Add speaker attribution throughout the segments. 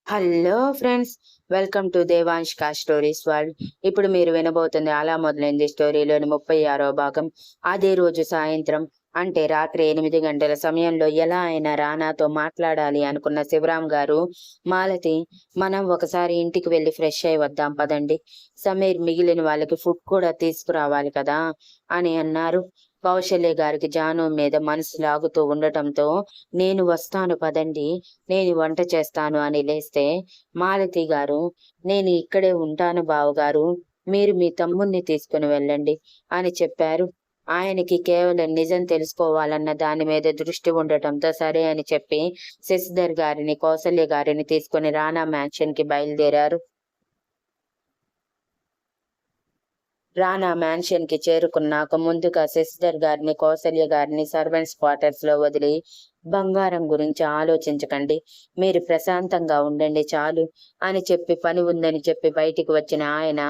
Speaker 1: Hello friends, welcome to దేవాంష్కా stories world. ఇప్పుడు మీరు వినబోతుంది అలా మొదలైంది స్టోరీలోని 36వ భాగం. అదే రోజు సాయంత్రం అంటే రాత్రి 8 గంటల సమయంలో ఎలా అయినా రానాతో మాట్లాడాలి అనుకున్న శివరాం గారు, మాలతి, మనం ఒకసారి ఇంటికి వెళ్ళి ఫ్రెష్ అయి వద్దాం పదండి, సమీర్ మిగిలిన వాళ్ళకి ఫుడ్ కూడా తీసుకురావాలి కదా అని అన్నారు. కౌశల్య గారికి జాను మీద మనసు లాగుతూ ఉండటంతో, నేను వస్తాను పదండి, నేను వంట చేస్తాను అని లేస్తే, మాలతి గారు, నేను ఇక్కడే ఉంటాను బావగారు, మీరు మీ తమ్ముణ్ణి తీసుకుని వెళ్ళండి అని చెప్పారు. ఆయనకి కేవలం నిజం తెలుసుకోవాలన్న దాని మీద దృష్టి ఉండటంతో సరే అని చెప్పి శశిధర్ గారిని, కౌసల్య గారిని తీసుకుని రానా మ్యాన్షన్ కి బయలుదేరారు. రానా మ్యాన్షన్ కి చేరుకున్నాక ముందుగా శశిధర్ గారిని, కౌసల్య గారిని సర్వెంట్స్ క్వార్టర్స్ లో వదిలి, బంగారం గురించి ఆలోచించకండి, మీరు ప్రశాంతంగా ఉండండి చాలు అని చెప్పి పని ఉందని చెప్పి బయటికి వచ్చిన ఆయన,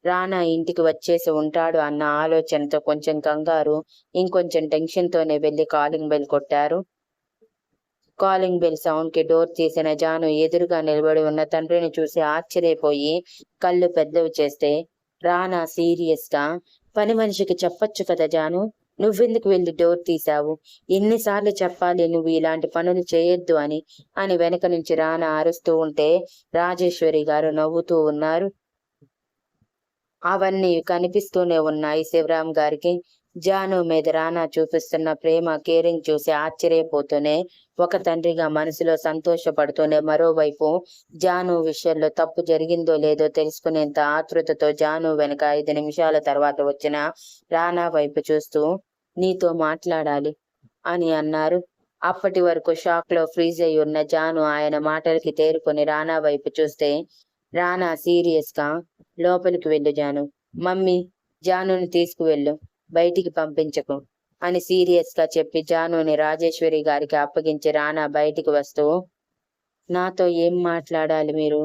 Speaker 1: రానా ఇంటికి వచ్చేసి ఉంటాడు అన్న ఆలోచనతో కొంచెం కంగారు, ఇంకొంచెం టెన్షన్ తోనే వెళ్లి కాలింగ్ బెల్ కొట్టారు. కాలింగ్ బెల్ సౌండ్ కి డోర్ తీసిన జాను ఎదురుగా నిలబడి ఉన్న తండ్రిని చూసి ఆశ్చర్యపోయి కళ్ళు పెద్దవి చేస్తే, రానా సీరియస్ గా, పని మనిషికి చెప్పొచ్చు కదా జాను, నువ్వెందుకు వెళ్ళి డోర్ తీశావు, ఎన్నిసార్లు చెప్పాలి నువ్వు ఇలాంటి పనులు చేయొద్దు అని వెనక నుంచి రానా అరుస్తూ ఉంటే రాజేశ్వరి గారు నవ్వుతూ ఉన్నారు. అవన్నీ కనిపిస్తూనే ఉన్నాయి శివరాం గారికి. జాను మీద రానా చూపిస్తున్న ప్రేమ, కేరింగ్ చూసి ఆశ్చర్యపోతూనే, ఒక తండ్రిగా మనసులో సంతోషపడుతూనే, మరోవైపు జాను విషయంలో తప్పు జరిగిందో లేదో తెలుసుకునేంత ఆతృతతో జాను వెనక 5 నిమిషాల తర్వాత వచ్చిన రానా వైపు చూస్తూ, నీతో మాట్లాడాలి అని అన్నారు. అప్పటి వరకు షాక్ లో ఫ్రీజ్ అయి ఉన్న జాను ఆయన మాటలకి తేరుకొని రానా వైపు చూస్తే, రానా సీరియస్ గా, లోపలికి వెళ్ళు జాను, మమ్మీ, జానుని తీసుకువెళ్ళు, బయటికి పంపించకు అని సీరియస్ గా చెప్పి జానుని రాజేశ్వరి గారికి అప్పగించి రానా బయటికి వస్తూ, నాతో ఏం మాట్లాడాలి మీరు,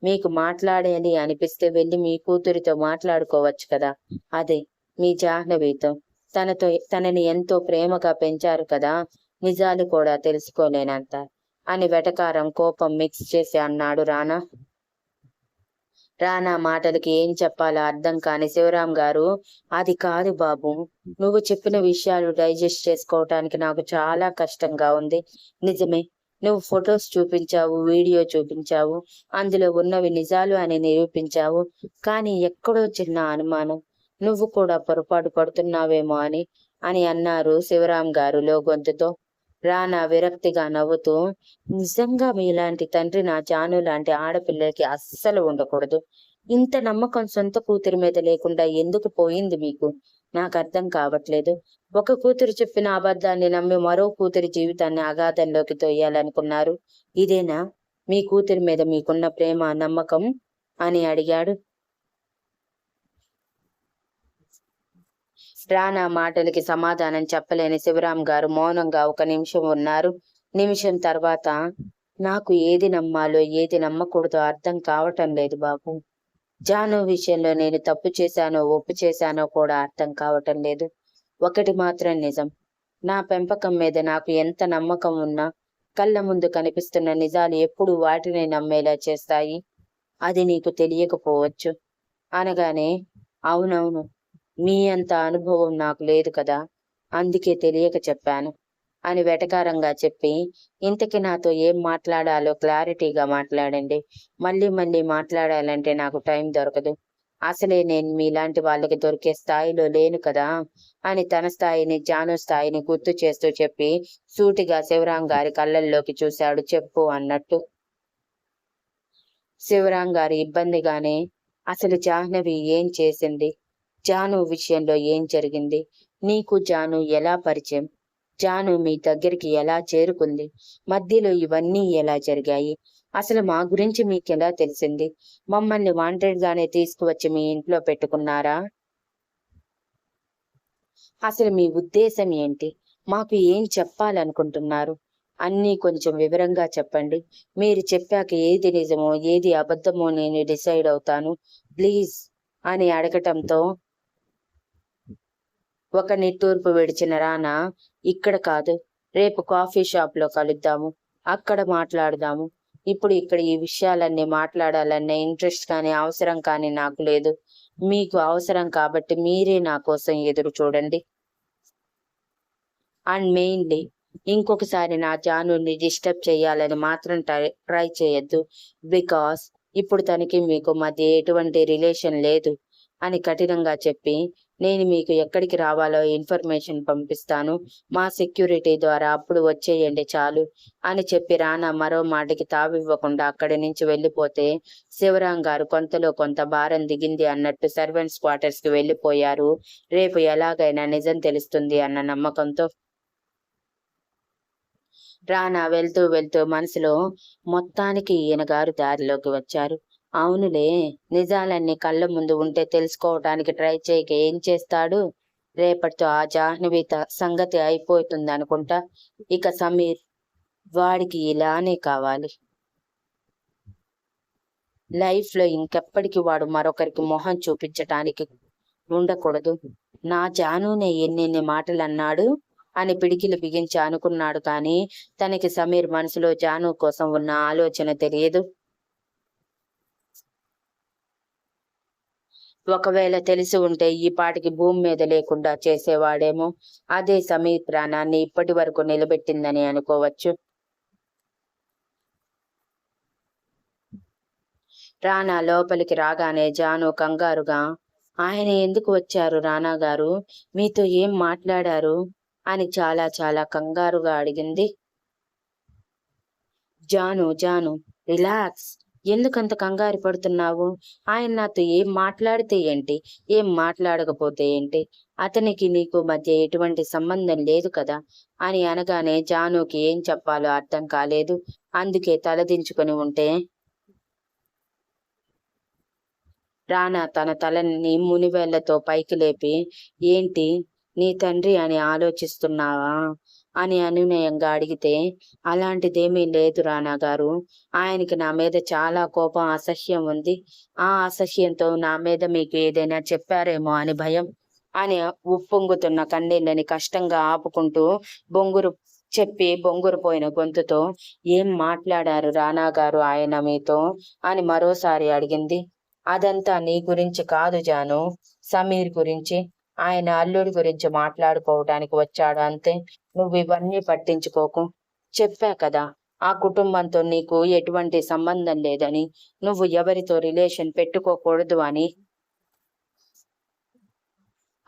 Speaker 1: మీకు మాట్లాడాలి అనిపిస్తే వెళ్ళి మీ కూతురితో మాట్లాడుకోవచ్చు కదా, అదే మీ జాహ్నవితో, తనని ఎంతో ప్రేమగా పెంచారు కదా, నిజాలు కూడా తెలుసుకోలేనంత అని వెటకారం, కోపం మిక్స్ చేసి అన్నాడు రానా. రానా మాటలకి ఏం చెప్పాలో అర్థం కాని శివరాం గారు, అది కాదు బాబు, నువ్వు చెప్పిన విషయాలు డైజెస్ట్ చేసుకోవటానికి నాకు చాలా కష్టంగా ఉంది. నిజమే, నువ్వు ఫొటోస్ చూపించావు, వీడియో చూపించావు, అందులో ఉన్నవి నిజాలు అని నిరూపించావు, కానీ ఎక్కడో చిన్న అనుమానం, నువ్వు కూడా పొరపాటు పడుతున్నావేమో అని అన్నారు శివరాం గారు లోగొంతుతో. రానా విరక్తిగా నవ్వుతూ, నిజంగా మీలాంటి తండ్రి నా జాను లాంటి ఆడపిల్లకి అస్సలు ఉండకూడదు. ఇంత నమ్మకం సొంత కూతురి మీద లేకుండా ఎందుకు పోయింది మీకు, నాకు అర్థం కావట్లేదు. ఒక కూతురు చెప్పిన అబద్ధాన్ని నమ్మి మరో కూతురి జీవితాన్ని అగాధంలోకి తొయ్యాలనుకున్నారు. ఇదేనా మీ కూతురి మీద మీకున్న ప్రేమ, నమ్మకం అని అడిగాడు. రానా మాటలకి సమాధానం చెప్పలేని శివరాం గారు మౌనంగా ఒక నిమిషం ఉన్నారు. నిమిషం తర్వాత, నాకు ఏది నమ్మాలో ఏది నమ్మకూడదో అర్థం కావటం లేదు బాబు. జాను విషయంలో నేను తప్పు చేశానో ఒప్పు చేశానో కూడా అర్థం కావటం లేదు. ఒకటి మాత్రం నిజం, నా పెంపకం మీద నాకు ఎంత నమ్మకం ఉన్నా కళ్ళ ముందు కనిపిస్తున్న నిజాలు ఎప్పుడు వాటిని నమ్మేలా చేస్తాయి. అది నీకు తెలియకపోవచ్చు అనగానే, అవునవును, మీ అంత అనుభవం నాకు లేదు కదా, అందుకే తెలియక చెప్పాను అని వెటకారంగా చెప్పి, ఇంతకీ నాతో ఏం మాట్లాడాలో క్లారిటీగా మాట్లాడండి, మళ్ళీ మళ్ళీ మాట్లాడాలంటే నాకు టైం దొరకదు, అసలే నేను మీలాంటి వాళ్ళకి దొరికే స్థాయిలో లేను కదా అని తన స్థాయిని, జాను స్థాయిని గుర్తు చేస్తూ చెప్పి సూటిగా శివరాం గారి కళ్ళల్లోకి చూశాడు, చెప్పు అన్నట్టు. శివరాం గారి ఇబ్బందిగానే, అసలు జాహ్నవి ఏం చేసింది, జాను విషయంలో ఏం జరిగింది, నీకు జాను ఎలా పరిచయం, జాను మీ దగ్గరికి ఎలా చేరుకుంది, మధ్యలో ఇవన్నీ ఎలా జరిగాయి, అసలు మా గురించి మీకెలా తెలిసింది, మమ్మల్ని వాంటెడ్ గానే తీసుకువచ్చి మీ ఇంట్లో పెట్టుకున్నారా, అసలు మీ ఉద్దేశం ఏంటి, మాకు ఏం చెప్పాలనుకుంటున్నారు, అన్నీ కొంచెం వివరంగా చెప్పండి, మీరు చెప్పాక ఏది నిజమో ఏది అబద్ధమో నేను డిసైడ్ అవుతాను, ప్లీజ్ అని అడగటంతో ఒక నిట్టూర్పు విడిచిన రానా, ఇక్కడ కాదు, రేపు కాఫీ షాప్ లో కలుద్దాము, అక్కడ మాట్లాడదాము, ఇప్పుడు ఇక్కడ ఈ విషయాలన్నీ మాట్లాడాలనే ఇంట్రెస్ట్ కానీ అవసరం కానీ నాకు లేదు. మీకు అవసరం కాబట్టి మీరే నా కోసం ఎదురు చూడండి. అండ్ మెయిన్లీ ఇంకొకసారి నా జానుని డిస్టర్బ్ చేయాలని మాత్రం ట్రై చేయొద్దు. బికాస్ ఇప్పుడు తనకి మీకు మధ్య ఎటువంటి రిలేషన్ లేదు అని కఠినంగా చెప్పి, నేను మీకు ఎక్కడికి రావాలో ఇన్ఫర్మేషన్ పంపిస్తాను, మా సెక్యూరిటీ ద్వారా అప్పుడు వచ్చేయండి చాలు అని చెప్పి రానా మరో మాటకి తావివ్వకుండా అక్కడి నుంచి వెళ్ళిపోతే, శివరాం గారు కొంతలో కొంత భారం దిగింది అన్నట్టు సర్వెంట్స్ క్వార్టర్స్ కి వెళ్ళిపోయారు. రేపు ఎలాగైనా నిజం తెలుస్తుంది అన్న నమ్మకంతో. రానా వెళ్తూ వెళ్తూ మనసులో, మొత్తానికి ఈయన గారు దారిలోకి వచ్చారు. అవునులే, నిజాలన్నీ కళ్ళ ముందు ఉంటే తెలుసుకోవటానికి ట్రై చేయక ఏం చేస్తాడు? రేపటితో ఆ జాహ్నవి సంగతి అయిపోతుంది అనుకుంటా. ఇక సమీర్, వాడికి ఇలానే కావాలి. లైఫ్ లో ఇంకెప్పటికి వాడు మరొకరికి మొహం చూపించటానికి ఉండకూడదు. నా జానునే ఎన్నెన్ని మాటలు అన్నాడు అని పిడికిలు బిగించి అనుకున్నాడు. కానీ తనకి సమీర్ మనసులో జాను కోసం ఉన్న ఆలోచన తెలియదు. ఒకవేళ తెలిసి ఉంటే ఈ పాటికి భూమి మీద లేకుండా చేసేవాడేమో. అదే సమీర్ ప్రాణాన్ని ఇప్పటి వరకు నిలబెట్టిందని అనుకోవచ్చు. రానా లోపలికి రాగానే జాను కంగారుగా, ఆయన ఎందుకు వచ్చారు రానా గారు? మీతో ఏం మాట్లాడారు అని చాలా చాలా కంగారుగా అడిగింది. జాను రిలాక్స్. ఎందుకంత కంగారు పడుతున్నావు? ఆయన నాతో ఏం మాట్లాడితే ఏంటి, ఏం మాట్లాడకపోతే ఏంటి? అతనికి నీకు మధ్య ఎటువంటి సంబంధం లేదు కదా అని అనగానే జానుకి ఏం చెప్పాలో అర్థం కాలేదు. అందుకే తలదించుకొని ఉంటే రానా తన తలని మునివేళ్లతో పైకి లేపి, ఏంటి నీ తండ్రి అని ఆలోచిస్తున్నావా అని అనునయంగా అడిగితే, అలాంటిదేమీ లేదు రానా గారు. ఆయనకి నా మీద చాలా కోపం, అసహ్యం ఉంది. ఆ అసహ్యంతో నా మీద మీకు ఏదైనా చెప్పారేమో అని భయం అని ఉప్పొంగుతున్న కన్నీళ్ళని కష్టంగా ఆపుకుంటూ బొంగురుపోయిన గొంతుతో, ఏం మాట్లాడారు రానా గారు ఆయన మీతో అని మరోసారి అడిగింది. అదంతా నీ గురించి కాదు జాను, సమీర్ గురించి, ఆయన అల్లుడి గురించి మాట్లాడుకోవడానికి వచ్చాడు అంతే. నువ్వు ఇవన్నీ పట్టించుకోకు. చెప్పా కదా, ఆ కుటుంబంతో నీకు ఎటువంటి సంబంధం లేదని, నువ్వు ఎవరితో రిలేషన్ పెట్టుకోకూడదు అని.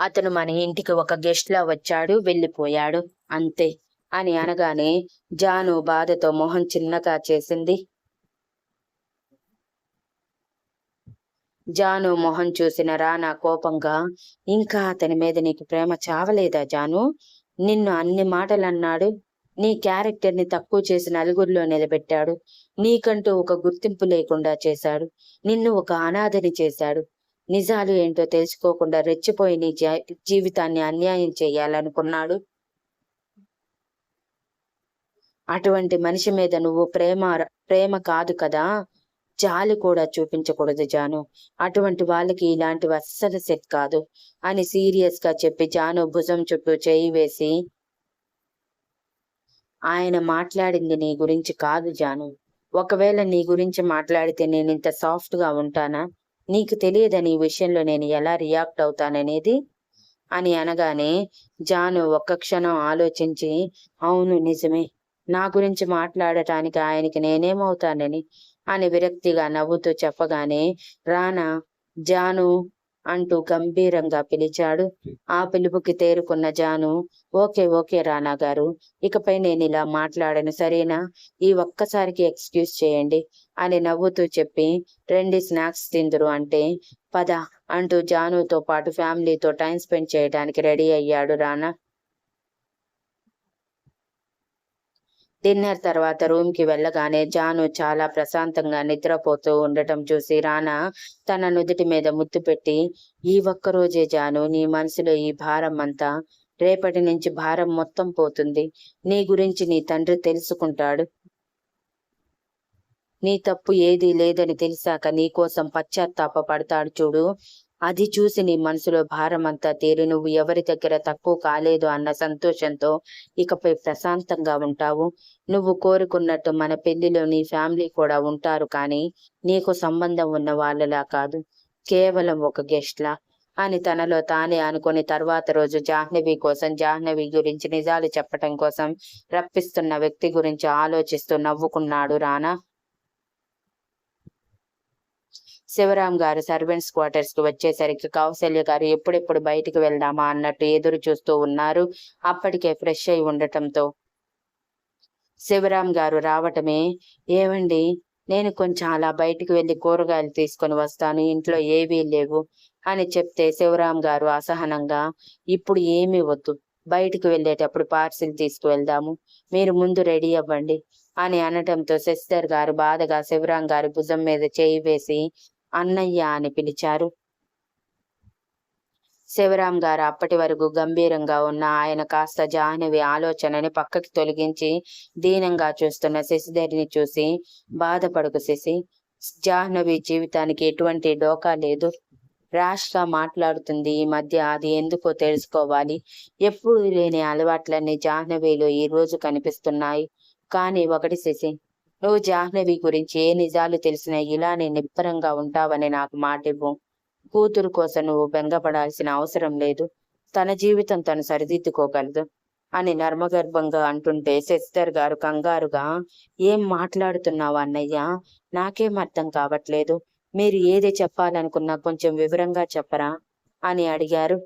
Speaker 1: అతను మన ఇంటికి ఒక గెస్ట్ లా వచ్చాడు, వెళ్ళిపోయాడు అంతే అని అనగానే జాను బాధతో మొహం చిన్నగా చేసింది. జాను మొహం చూసిన రానా కోపంగా, ఇంకా అతని మీద నీకు ప్రేమ చావలేదా జాను? నిన్ను అన్ని మాటలు అన్నాడు, నీ క్యారెక్టర్ ని తక్కువ చేసి నలుగురిలో నిలబెట్టాడు, నీకంటూ ఒక గుర్తింపు లేకుండా చేశాడు, నిన్ను ఒక అనాథని చేశాడు. నిజాలు ఏంటో తెలుసుకోకుండా రెచ్చిపోయి నీ జీవితాన్ని అన్యాయం చేయాలనుకున్నాడు. అటువంటి మనిషి మీద నువ్వు ప్రేమ కాదు కదా, జాలి కూడా చూపించకూడదు జాను. అటువంటి వాళ్ళకి ఇలాంటివి అస్సలు సెట్ కాదు అని సీరియస్ గా చెప్పి జాను భుజం చుట్టూ చేయి వేసి, ఆయన మాట్లాడింది నీ గురించి కాదు జాను. ఒకవేళ నీ గురించి మాట్లాడితే నేను ఇంత సాఫ్ట్ గా ఉంటానా? నీకు తెలియదని ఈ విషయంలో నేను ఎలా రియాక్ట్ అవుతాననేది అని అనగానే జాను ఒక్క క్షణం ఆలోచించి, అవును నిజమే, నా గురించి మాట్లాడటానికి ఆయనకి నేనేమవుతానని అని విరక్తిగా నవ్వుతూ చెప్పగానే రానా జాను అంటూ గంభీరంగా పిలిచాడు. ఆ పిలుపుకి తేరుకున్న జాను, ఓకే రానా గారు, ఇకపై నేను ఇలా మాట్లాడను సరేనా? ఈ ఒక్కసారికి ఎక్స్క్యూజ్ చేయండి అని నవ్వుతూ చెప్పి, రెండు స్నాక్స్ తిందురు అంటే, పద అంటూ జానుతో పాటు ఫ్యామిలీతో టైం స్పెండ్ చేయడానికి రెడీ అయ్యాడు రానా. డిన్నర్ తర్వాత రూమ్ కి వెళ్ళగానే జాను చాలా ప్రశాంతంగా నిద్రపోతూ ఉండటం చూసి రానా తన నుదుటి మీద ముద్దు పెట్టి, ఈ ఒక్కరోజే జాను నీ మనసులో ఈ భారం అంతా, రేపటి నుంచి భారం మొత్తం పోతుంది. నీ గురించి నీ తండ్రి తెలుసుకుంటాడు. నీ తప్పు ఏదీ లేదని తెలిసాక నీ కోసం పశ్చాత్తాప పడతాడు చూడు, అది చూసి నీ మనసులో భారమంతా తీరి నువ్వు ఎవరి దగ్గర తక్కువ కాలేదు అన్న సంతోషంతో ఇకపై ప్రశాంతంగా ఉంటావు. నువ్వు కోరుకున్నట్టు మన పెళ్లిలో నీ ఫ్యామిలీ కూడా ఉంటారు, కానీ నీకు సంబంధం ఉన్న వాళ్ళలా కాదు, కేవలం ఒక గెస్ట్‌లా అని తనలో తానే అనుకుని తర్వాత రోజు జాహ్నవి కోసం, జాహ్నవి గురించి నిజాలు చెప్పటం కోసం రప్పిస్తున్న వ్యక్తి గురించి ఆలోచిస్తూ నవ్వుకున్నాడు రానా. శివరాం గారు సర్వెంట్స్ క్వార్టర్స్ కి వచ్చేసరికి కౌసల్య గారు ఎప్పుడెప్పుడు బయటికి వెళ్దామా అన్నట్టు ఎదురు చూస్తూ ఉన్నారు. అప్పటికే ఫ్రెష్ అయి ఉండటంతో శివరాం గారు రావటమే, ఏవండి, నేను కొంచెం అలా బయటికి వెళ్లి కూరగాయలు తీసుకొని వస్తాను, ఇంట్లో ఏవీ లేవు అని చెప్తే శివరాం గారు అసహనంగా, ఇప్పుడు ఏమీ వద్దు, బయటికి వెళ్ళేటప్పుడు పార్సిల్ తీసుకువెళ్దాము, మీరు ముందు రెడీ అవ్వండి అని అనటంతో సిస్టర్ గారు బాధగా శివరాం గారి భుజం మీద చేయి వేసి అన్నయ్య అని పిలిచారు. శివరాం గారు అప్పటి వరకు గంభీరంగా ఉన్న ఆయన కాస్త జాహ్నవి ఆలోచనని పక్కకి తొలగించి దీనంగా చూస్తున్న శశిధర్ని చూసి, బాధపడకు శశి, జాహ్నవి జీవితానికి ఎటువంటి డోకా లేదు, ర్యాష్ గా మాట్లాడుతుంది ఈ మధ్య, అది ఎందుకో తెలుసుకోవాలి, ఎప్పుడు లేని అలవాట్లన్నీ జాహ్నవిలో ఈ రోజు కనిపిస్తున్నాయి. కానీ ఒకటి శశి, నువ్వు జాహ్నవి గురించి ఏ నిజాలు తెలిసినా ఇలానే నిబ్బరంగా ఉంటావని నాకు మాటివ్వు. కూతురు కోసం నువ్వు బెంగపడాల్సిన అవసరం లేదు, తన జీవితం తను సరిదిద్దుకోగలదు అని నర్మగర్భంగా అంటుంటే సిస్టర్ గారు కంగారుగా, ఏం మాట్లాడుతున్నావు అన్నయ్య, నాకేం అర్థం కావట్లేదు, మీరు ఏది చెప్పాలనుకున్నా కొంచెం వివరంగా చెప్పరా అని అడిగారు.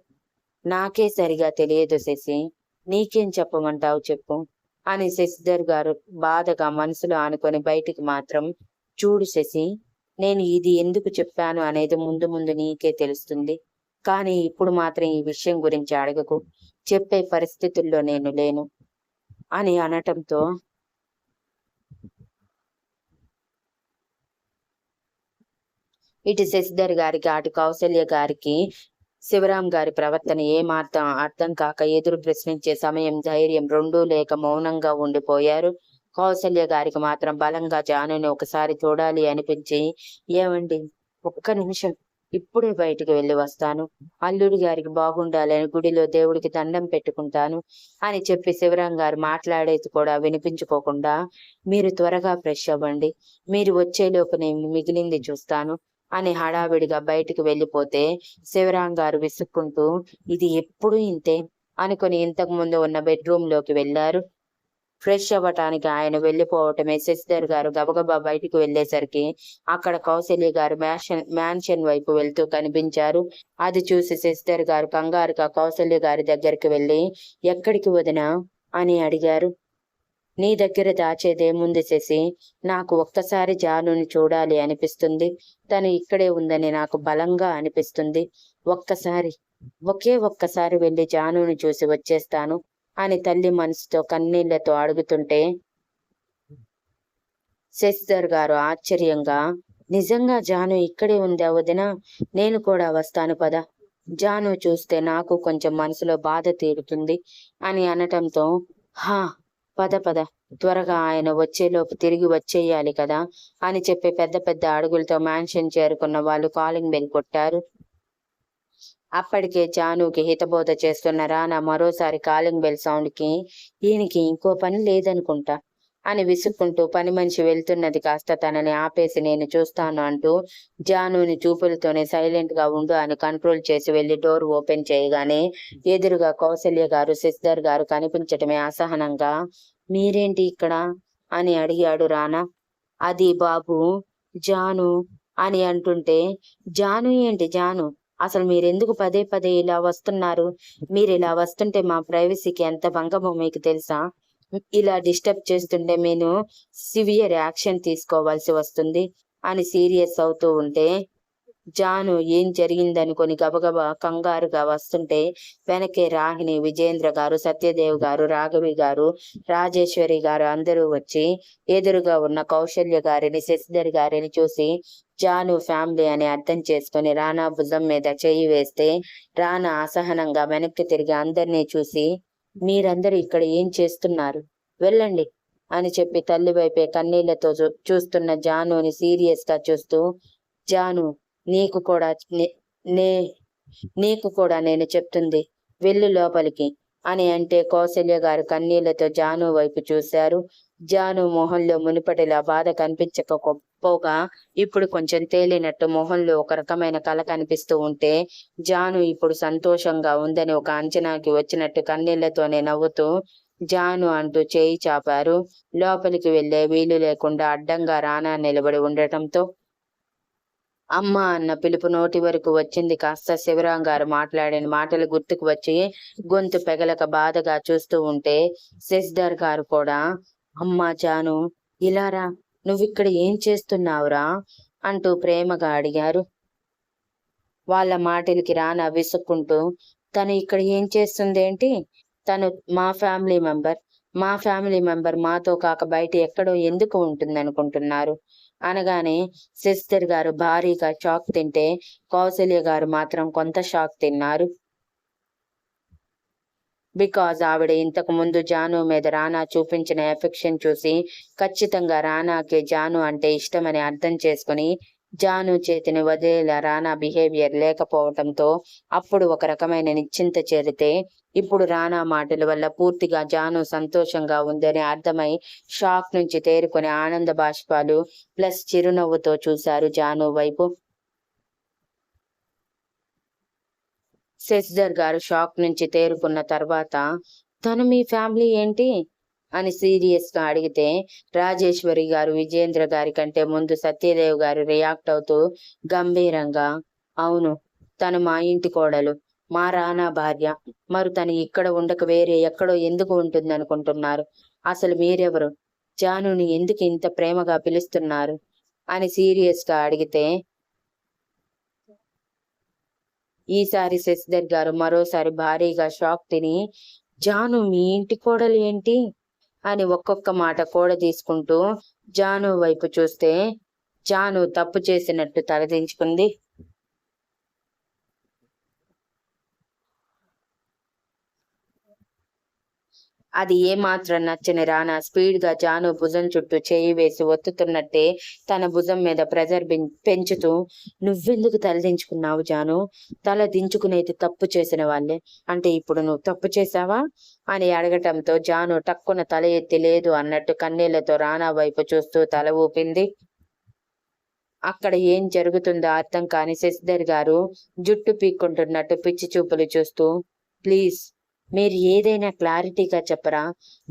Speaker 1: నాకే సరిగా తెలియదు శశి, నీకేం చెప్పమంటావు చెప్పు అని శశిధర్ గారు బాధగా మనసులో అనుకొని బయటికి మాత్రం, చూడు శశి, నేను ఇది ఎందుకు చెప్పాను అనేది ముందు ముందు నీకే తెలుస్తుంది, కానీ ఇప్పుడు మాత్రం ఈ విషయం గురించి అడగకు, చెప్పే పరిస్థితుల్లో నేను లేను అని అనటంతో ఇటు శశిధర్ గారికి అటు కౌసల్య గారికి శివరాం గారి ప్రవర్తన ఏమాత్రం అర్థం కాక ఎదురు ప్రశ్నించే సమయం, ధైర్యం రెండూ లేక మౌనంగా ఉండిపోయారు. కౌసల్య గారికి మాత్రం బలంగా జానుని ఒకసారి చూడాలి అనిపించి, ఏమండి, ఒక్క నిమిషం, ఇప్పుడే బయటికి వెళ్ళి వస్తాను, అల్లుడి గారికి బాగుండాలని గుడిలో దేవుడికి దండం పెట్టుకుంటాను అని చెప్పి శివరాం గారు మాట్లాడేది కూడా వినిపించుకోకుండా, మీరు త్వరగా ఫ్రెష్ అవ్వండి, మీరు వచ్చేలోపు నేను మిగిలింది చూస్తాను అని హడావిడిగా బయటికి వెళ్ళిపోతే శివరాం గారు విసుక్కుంటూ, ఇది ఎప్పుడు ఇంతే అనుకుని ఇంతకు ముందు ఉన్న బెడ్రూమ్ లోకి వెళ్లారు. ఫ్రెష్ అవ్వటానికి ఆయన వెళ్ళిపోవటమే శశిధర్ గారు గబగబా బయటికి వెళ్లేసరికి అక్కడ కౌసల్య గారు మ్యాన్షన్ వైపు వెళ్తూ కనిపించారు. అది చూసి శశిధర్ గారు కంగారుగా కౌసల్య గారి దగ్గరికి వెళ్లి, ఎక్కడికి వదినా అని అడిగారు. నీ దగ్గర దాచేదేముంది శశి, నాకు ఒక్కసారి జానుని చూడాలి అనిపిస్తుంది, తను ఇక్కడే ఉందని నాకు బలంగా అనిపిస్తుంది, ఒకే ఒక్కసారి వెళ్ళి జానుని చూసి వచ్చేస్తాను అని తల్లి మనసుతో కన్నీళ్లతో అడుగుతుంటే శశిధర్ గారు ఆశ్చర్యంగా, నిజంగా జాను ఇక్కడే ఉందా వదినా, నేను కూడా వస్తాను పద, జాను చూస్తే నాకు కొంచెం మనసులో బాధ తీరుతుంది అని అనటంతో, హా, పద పద, త్వరగా ఆయన వచ్చేలోపు తిరిగి వచ్చేయాలి కదా అని చెప్పి పెద్ద పెద్ద అడుగులతో మ్యాన్షన్ చేరుకున్న వాళ్ళు కాలింగ్ బెల్ కొట్టారు. అప్పటికే జానుకి హితబోధ చేస్తున్న రానా మరోసారి కాలింగ్ బెల్ సౌండ్ కి, ఈయనకి ఇంకో పని లేదనుకుంటా అని విసుక్కుంటూ పని మనిషి వెళ్తున్నది కాస్త తనని ఆపేసి నేను చూస్తాను అంటూ జానుని చూపులతోనే సైలెంట్ గా ఉండు అని కంట్రోల్ చేసి వెళ్లి డోర్ ఓపెన్ చేయగానే ఎదురుగా కౌసల్య గారు సిస్టర్ గారు కనిపించటమే అసహనంగా, మీరేంటి ఇక్కడ అని అడిగాడు రానా. అది బాబు, జాను అని అంటుంటే, జాను ఏంటి జాను, అసలు మీరెందుకు పదే పదే ఇలా వస్తున్నారు, మీరు ఇలా వస్తుంటే మా ప్రైవసీకి ఎంత భంగమో మీకు తెలుసా, ఇలా డిస్టర్బ్ చేస్తుంటే నేను సివియర్ యాక్షన్ తీసుకోవాల్సి వస్తుంది అని సీరియస్ అవుతూ ఉంటే జాను ఏం జరిగిందనుకొని గబగబా కంగారుగా వస్తుంటే వెనకే రాహిణి, విజేంద్ర గారు, సత్యదేవ్ గారు, రాఘవి గారు, రాజేశ్వరి గారు అందరూ వచ్చి ఎదురుగా ఉన్న కౌశల్య గారిని, శశిధర్ గారిని చూసి జాను ఫ్యామిలీ అని అర్థం చేసుకుని రానా భుజం మీద చేయి వేస్తే రానా అసహనంగా వెనక్కి తిరిగి అందరినీ చూసి, మీరందరూ ఇక్కడ ఏం చేస్తున్నారు, వెళ్ళండి అని చెప్పి తల్లి వైపే కన్నీళ్లతో చూస్తున్న జానుని సీరియస్ గా చూస్తూ, జాను, నీకు కూడా నే నీకు కూడా నేను చెప్తుంది, వెళ్ళు లోపలికి అని అంటే కౌసల్య గారు కన్నీళ్లతో జాను వైపు చూశారు. జాను మొహంలో మునుపటిలా బాధ కనిపించకపోగా ఇప్పుడు కొంచెం తేలినట్టు మొహంలో ఒక రకమైన కల కనిపిస్తూ ఉంటే, జాను ఇప్పుడు సంతోషంగా ఉందని ఒక అంచనాకి వచ్చినట్టు కన్నీళ్లతోనే నవ్వుతూ జాను అంటూ చేయి చాపారు. లోపలికి వెళ్లే వీలు లేకుండా అడ్డంగా రానా నిలబడి ఉండటంతో అమ్మ అన్న పిలుపు నోటి వరకు వచ్చింది. కాస్త శివరాం గారు మాట్లాడిన మాటలు గుర్తుకు వచ్చి గొంతు పెగలక బాధగా చూస్తూ ఉంటే శశిధర్ గారు కూడా, అమ్మా జాను, ఇలారా, నువ్విక్కడ ఏం చేస్తున్నావురా అంటూ ప్రేమగా అడిగారు. వాళ్ళ మాటలకి రానా విసుక్కుంటూ, తను ఇక్కడ ఏం చేస్తుందేంటి? తను మా ఫ్యామిలీ మెంబర్ మాతో కాక బయట ఎక్కడో ఎందుకు ఉంటుందనుకుంటున్నారు అనగానే సిస్టర్ గారు భారీగా షాక్ తింటే కౌసల్య గారు మాత్రం కొంత షాక్ తిన్నారు. బికాజ్ ఆవిడ ఇంతకు ముందు జాను మీద రానా చూపించిన ఎఫెక్షన్ చూసి ఖచ్చితంగా రానాకి జాను అంటే ఇష్టమని అర్థం చేసుకుని జాను చేతిని వదిలేలా రానా బిహేవియర్ లేకపోవటంతో అప్పుడు ఒక రకమైన నిశ్చింత చేరితే, ఇప్పుడు రానా మాటల వల్ల పూర్తిగా జాను సంతోషంగా ఉందని అర్థమై షాక్ నుంచి తేరుకుని ఆనంద బాష్పాలు ప్లస్ చిరునవ్వుతో చూశారు జాను వైపు. శశిధర్ గారు షాక్ నుంచి తేరుకున్న తర్వాత, తను మీ ఫ్యామిలీ ఏంటి అని సీరియస్ గా అడిగితే, రాజేశ్వరి గారు విజేంద్ర గారి కంటే ముందు సత్యదేవ్ గారు రియాక్ట్ అవుతూ గంభీరంగా, అవును, తను మా ఇంటి కోడలు, మా రానా భార్య. మరి తను ఇక్కడ ఉండక వేరే ఎక్కడో ఎందుకు ఉంటుందనుకుంటున్నారు? అసలు మీరెవరు? జానుని ఎందుకు ఇంత ప్రేమగా పిలుస్తున్నారు అని సీరియస్ గా అడిగితే, ఈసారి శశిధర్ గారు మరోసారి భారీగా షాక్ తిని, జాను మీ ఇంటి కోడలు ఏంటి అని ఒక్కొక్క మాట కూడా తీసుకుంటూ జాను వైపు చూస్తే, జాను తప్పు చేసినట్టు తలదించుకుంది. అది ఏమాత్రం నచ్చని రానా స్పీడ్ గా జాను భుజం చుట్టూ చేయి వేసి ఒత్తుతున్నట్టే తన భుజం మీద ప్రెజర్ పెంచుతూ, నువ్వెందుకు తలదించుకున్నావు జాను? తల దించుకునేది తప్పు చేసిన వాళ్ళే, అంటే ఇప్పుడు నువ్వు తప్పు చేశావా అని అడగటంతో జాను టక్కున తల ఎత్తి లేదు అన్నట్టు కన్నీళ్లతో రానా వైపు చూస్తూ తల ఊపింది. అక్కడ ఏం జరుగుతుందో అర్థం కాని శశిధర్ గారు జుట్టు పీక్కుంటున్నట్టు పిచ్చి చూపులు చూస్తూ, ప్లీజ్ మీరు ఏదైనా క్లారిటీగా చెప్పరా?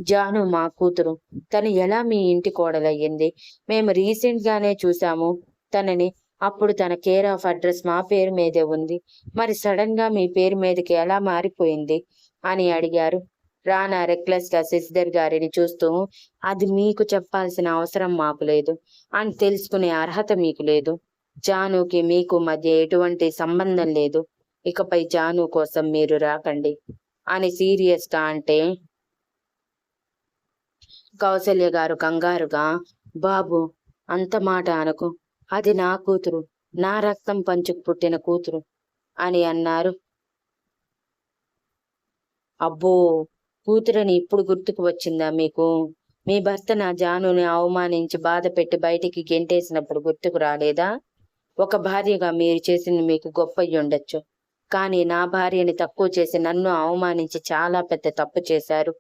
Speaker 1: జాను మా కూతురు, తను ఎలా మీ ఇంటి కోడలయ్యింది? మేము రీసెంట్ గానే చూసాము తనని. అప్పుడు తన కేర్ ఆఫ్ అడ్రస్ మా పేరు మీదే ఉంది. మరి సడన్ గా మీ పేరు మీదకి ఎలా మారిపోయింది అని అడిగారు. రానా రెక్లెస్ గా శశిధర్ గారిని చూస్తూ, అది మీకు చెప్పాల్సిన అవసరం మాకు లేదు అని తెలుసుకునే అర్హత మీకు లేదు. జానుకి మీకు మధ్య ఎటువంటి సంబంధం లేదు. ఇకపై జాను కోసం మీరు రాకండి అని సీరియస్ గా అంటే, కౌసల్య గారు కంగారుగా, బాబు, అంత మాట అనకు, అది నా కూతురు, నా రక్తం పంచుకు పుట్టిన కూతురు అని అన్నారు. అబ్బో, కూతురని ఇప్పుడు గుర్తుకు వచ్చిందా మీకు? మీ భర్త నా జానుని అవమానించి బాధ పెట్టి బయటికి గెంటేసినప్పుడు గుర్తుకు రాలేదా? ఒక భార్యగా మీరు చేసింది మీకు గొప్ప ఉండొచ్చు, కానీ నా భార్యని తక్కువ చేసి నన్ను అవమానించి చాలా పెద్ద తప్పు చేశారు.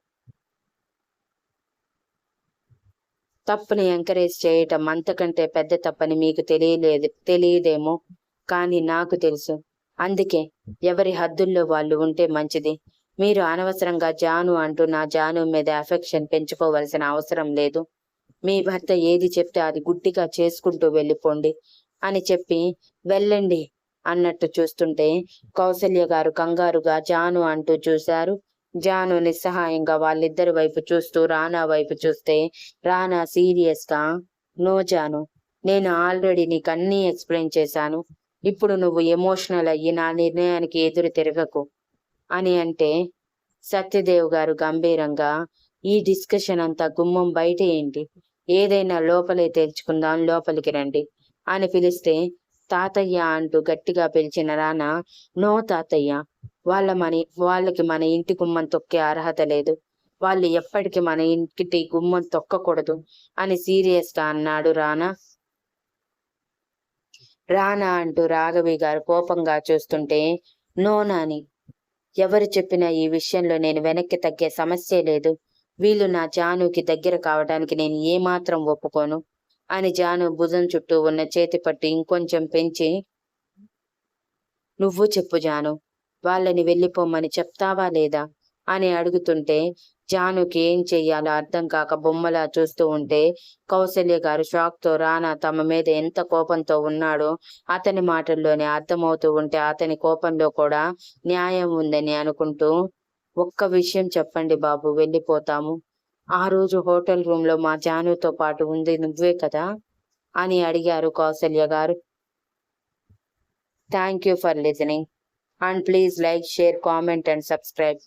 Speaker 1: తప్పుని ఎంకరేజ్ చేయటం అంతకంటే పెద్ద తప్పని మీకు తెలియదేమో, కానీ నాకు తెలుసు. అందుకే ఎవరి హద్దుల్లో వాళ్ళు ఉంటే మంచిది. మీరు అనవసరంగా జాను అంటూ నా జాను మీద అఫెక్షన్ పెంచుకోవాల్సిన అవసరం లేదు. మీ భర్త ఏది చెప్తే అది గుడ్డిగా చేసుకుంటూ వెళ్ళిపోండి అని చెప్పి వెళ్ళండి అన్నట్టు చూస్తుంటే కౌసల్య గారు కంగారుగా జాను అంటూ చూశారు. జాను నిస్సహాయంగా వాళ్ళిద్దరి వైపు చూస్తూ రానా వైపు చూస్తే రానా సీరియస్ గా, నో జాను, నేను ఆల్రెడీ నీకు అన్నీ ఎక్స్ప్లెయిన్ చేశాను. ఇప్పుడు నువ్వు ఎమోషనల్ అయ్యి నా నిర్ణయానికి ఎదురు తిరగకు అని అంటే, సత్యదేవ్ గారు గంభీరంగా, ఈ డిస్కషన్ అంతా గుమ్మం బయట ఏంటి? ఏదైనా లోపలే తేల్చుకుందాం, లోపలికి రండి అని పిలిస్తే, తాతయ్య అంటూ గట్టిగా పిలిచిన రానా, నో తాతయ్య, వాళ్ళకి మన ఇంటి గుమ్మం తొక్కే అర్హత లేదు. వాళ్ళు ఎప్పటికీ మన ఇంటి గుమ్మం తొక్కకూడదు అని సీరియస్ గా అన్నాడు రానా. రానా అంటూ రాఘవి గారు కోపంగా చూస్తుంటే, నో నాని, ఎవరు చెప్పినా ఈ విషయంలో నేను వెనక్కి తగ్గే సమస్యే లేదు. వీళ్ళు నా జానుకి దగ్గర కావడానికి నేను ఏమాత్రం ఒప్పుకోను అని జాను భుజం చుట్టూ ఉన్న చేతి పట్టి ఇంకొంచెం పెంచి, నువ్వు చెప్పు జాను, వాళ్ళని వెళ్ళిపోమ్మని చెప్తావా లేదా అని అడుగుతుంటే, జానుకి ఏం చెయ్యాలో అర్థం కాక బొమ్మలా చూస్తూ ఉంటే, కౌసల్య గారు షాక్తో రానా తమ మీద ఎంత కోపంతో ఉన్నాడో అతని మాటల్లోనే అర్థమవుతూ ఉంటే అతని కోపంలో కూడా న్యాయం ఉందని అనుకుంటూ, ఒక్క విషయం చెప్పండి బాబు, వెళ్ళిపోతాము. ఆ రోజు హోటల్ రూమ్ లో మా జానుతో పాటు ఉంది నువ్వే కదా అని అడిగారు కౌసల్య గారు. Thank you for listening and please like, share, comment and subscribe.